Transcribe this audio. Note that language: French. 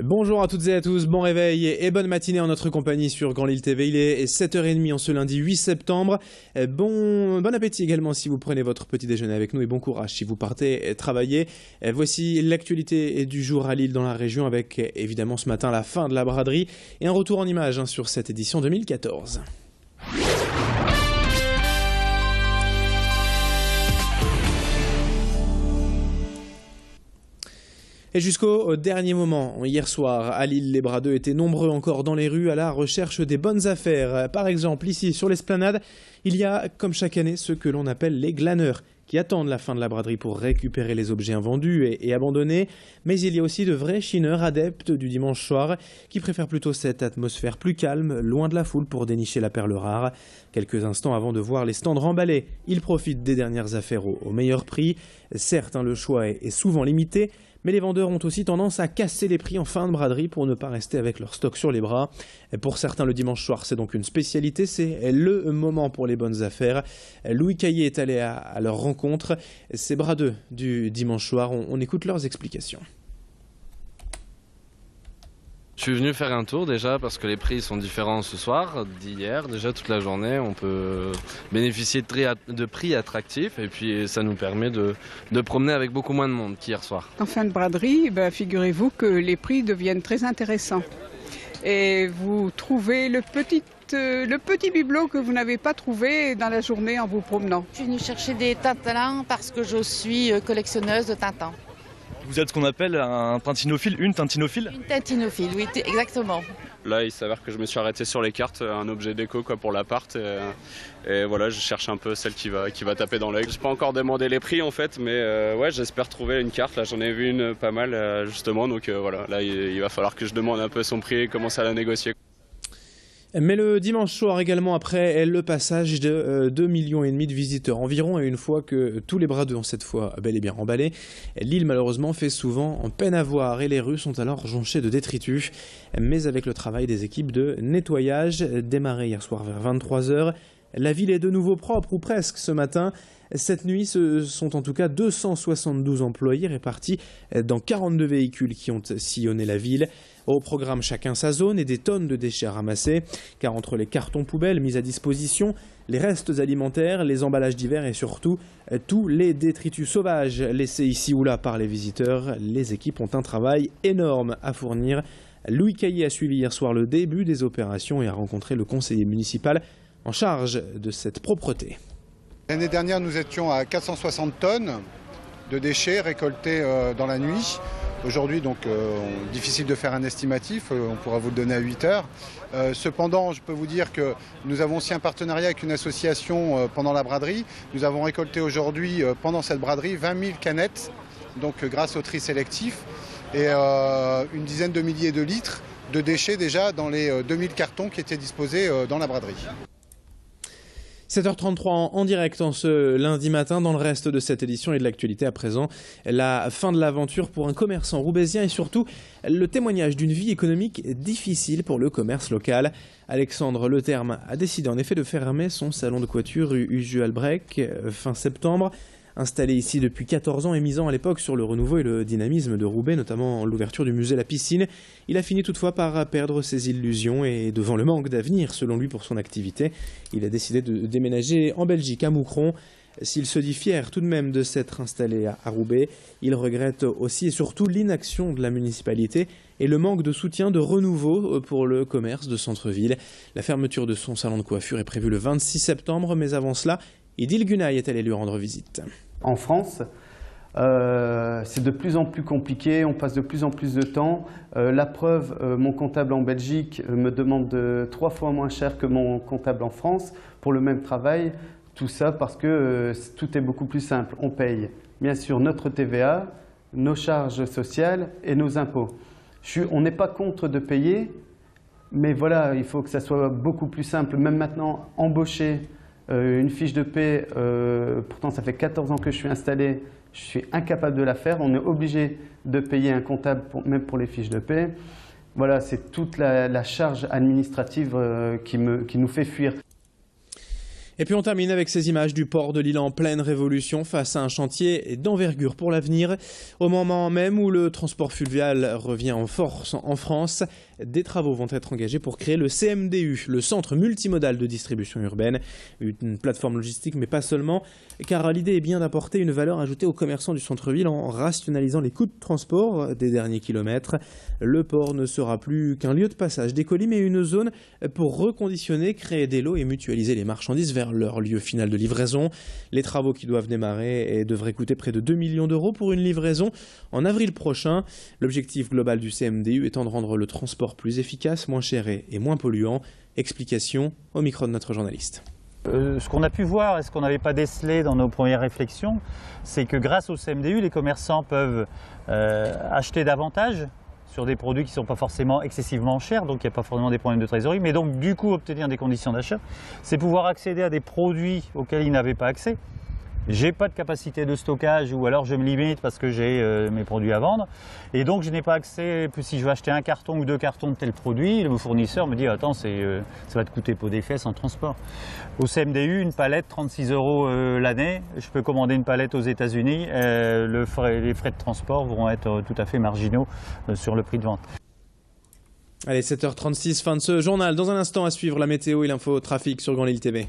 Bonjour à toutes et à tous, bon réveil et bonne matinée en notre compagnie sur Grand Lille TV. Il est 7h30 en ce lundi 8 septembre. Bon appétit également si vous prenez votre petit déjeuner avec nous et bon courage si vous partez travailler. Voici l'actualité du jour à Lille dans la région avec évidemment ce matin la fin de la braderie et un retour en images sur cette édition 2014. Et jusqu'au dernier moment, hier soir, à Lille, les bradeux étaient nombreux encore dans les rues à la recherche des bonnes affaires. Par exemple, ici, sur l'esplanade, il y a, comme chaque année, ceux que l'on appelle les glaneurs, qui attendent la fin de la braderie pour récupérer les objets invendus et abandonnés. Mais il y a aussi de vrais chineurs adeptes du dimanche soir, qui préfèrent plutôt cette atmosphère plus calme, loin de la foule pour dénicher la perle rare. Quelques instants avant de voir les stands remballés, ils profitent des dernières affaires au meilleur prix. Certes, le choix est souvent limité, mais les vendeurs ont aussi tendance à casser les prix en fin de braderie pour ne pas rester avec leur stock sur les bras. Pour certains, le dimanche soir, c'est donc une spécialité, c'est le moment pour les bonnes affaires. Louis Caillé est allé à leur rencontre. Ces bradeux du dimanche soir, on écoute leurs explications. Je suis venu faire un tour déjà parce que les prix sont différents ce soir d'hier. Déjà toute la journée, on peut bénéficier de prix attractifs et puis ça nous permet de promener avec beaucoup moins de monde qu'hier soir. En fin de braderie, figurez-vous que les prix deviennent très intéressants. Et vous trouvez le petit bibelot que vous n'avez pas trouvé dans la journée en vous promenant. Je suis venue chercher des Tintins parce que je suis collectionneuse de Tintins. Vous êtes ce qu'on appelle un tintinophile, une tintinophile? Une tintinophile, oui, exactement. Là, il s'avère que je me suis arrêté sur les cartes, un objet déco pour l'appart. Et voilà, je cherche un peu celle qui va taper dans l'œil. Je n'ai pas encore demandé les prix en fait, mais ouais, j'espère trouver une carte. Là, j'en ai vu une pas mal justement, donc voilà. Là, il va falloir que je demande un peu son prix et commencer à la négocier. Mais le dimanche soir également, après le passage de 2,5 millions de visiteurs environ, et une fois que tous les bradeux ont cette fois bel et bien remballés, Lille malheureusement fait souvent en peine à voir et les rues sont alors jonchées de détritus. Mais avec le travail des équipes de nettoyage démarré hier soir vers 23 h, la ville est de nouveau propre, ou presque, ce matin. Cette nuit, ce sont en tout cas 272 employés répartis dans 42 véhicules qui ont sillonné la ville. Au programme, chacun sa zone et des tonnes de déchets à ramasser, car entre les cartons poubelles mis à disposition, les restes alimentaires, les emballages divers et surtout tous les détritus sauvages laissés ici ou là par les visiteurs, les équipes ont un travail énorme à fournir. Louis Caillé a suivi hier soir le début des opérations et a rencontré le conseiller municipal en charge de cette propreté. L'année dernière, nous étions à 460 tonnes de déchets récoltés dans la nuit. Aujourd'hui, donc, difficile de faire un estimatif, on pourra vous le donner à 8 heures. Cependant, je peux vous dire que nous avons aussi un partenariat avec une association pendant la braderie. Nous avons récolté aujourd'hui, pendant cette braderie, 20 000 canettes, donc grâce au tri sélectif, et une dizaine de milliers de litres de déchets déjà dans les 2000 cartons qui étaient disposés dans la braderie. 7h33 en direct en ce lundi matin. Dans le reste de cette édition et de l'actualité à présent, la fin de l'aventure pour un commerçant roubaisien et surtout le témoignage d'une vie économique difficile pour le commerce local. Alexandre Leterme a décidé en effet de fermer son salon de coiffure rue Usu-Albrecht fin septembre. Installé ici depuis 14 ans et misant à l'époque sur le renouveau et le dynamisme de Roubaix, notamment l'ouverture du musée La Piscine, il a fini toutefois par perdre ses illusions et devant le manque d'avenir selon lui pour son activité, il a décidé de déménager en Belgique à Moucron. S'il se dit fier tout de même de s'être installé à Roubaix, il regrette aussi et surtout l'inaction de la municipalité et le manque de soutien de renouveau pour le commerce de centre-ville. La fermeture de son salon de coiffure est prévue le 26 septembre, mais avant cela, Idil Gunay est allé lui rendre visite. En France, c'est de plus en plus compliqué, on passe de plus en plus de temps. La preuve, mon comptable en Belgique me demande 3 fois moins cher que mon comptable en France pour le même travail. Tout ça parce que tout est beaucoup plus simple. On paye bien sûr notre TVA, nos charges sociales et nos impôts. On n'est pas contre de payer, mais voilà, il faut que ça soit beaucoup plus simple. Même maintenant, embaucher une fiche de paie, pourtant ça fait 14 ans que je suis installé, je suis incapable de la faire. On est obligé de payer un comptable, même pour les fiches de paie. Voilà, c'est toute la charge administrative qui nous fait fuir. Et puis on termine avec ces images du port de Lille en pleine révolution face à un chantier d'envergure pour l'avenir. Au moment même où le transport fluvial revient en force en France, des travaux vont être engagés pour créer le CMDU, le centre multimodal de distribution urbaine, une plateforme logistique mais pas seulement, car l'idée est bien d'apporter une valeur ajoutée aux commerçants du centre-ville en rationalisant les coûts de transport des derniers kilomètres. Le port ne sera plus qu'un lieu de passage des colis mais une zone pour reconditionner, créer des lots et mutualiser les marchandises vers leur lieu final de livraison. Les travaux qui doivent démarrer devraient coûter près de 2 millions d'euros pour une livraison en avril prochain. L'objectif global du CMDU étant de rendre le transport plus efficace, moins cher et moins polluant. Explication au micro de notre journaliste. Ce qu'on a pu voir et ce qu'on n'avait pas décelé dans nos premières réflexions, c'est que grâce au CMDU, les commerçants peuvent acheter davantage sur des produits qui ne sont pas forcément excessivement chers, donc il n'y a pas forcément des problèmes de trésorerie, mais donc du coup obtenir des conditions d'achat, c'est pouvoir accéder à des produits auxquels ils n'avaient pas accès. J'ai pas de capacité de stockage ou alors je me limite parce que j'ai mes produits à vendre et donc je n'ai pas accès, si je veux acheter un carton ou 2 cartons de tel produit, le fournisseur me dit attends ça va te coûter peau des fesses en transport. Au CMDU, une palette 36 € l'année, je peux commander une palette aux États-Unis, les frais de transport vont être tout à fait marginaux sur le prix de vente. Allez, 7h36, fin de ce journal. Dans un instant à suivre la météo et l'info trafic sur Grand Lille TV.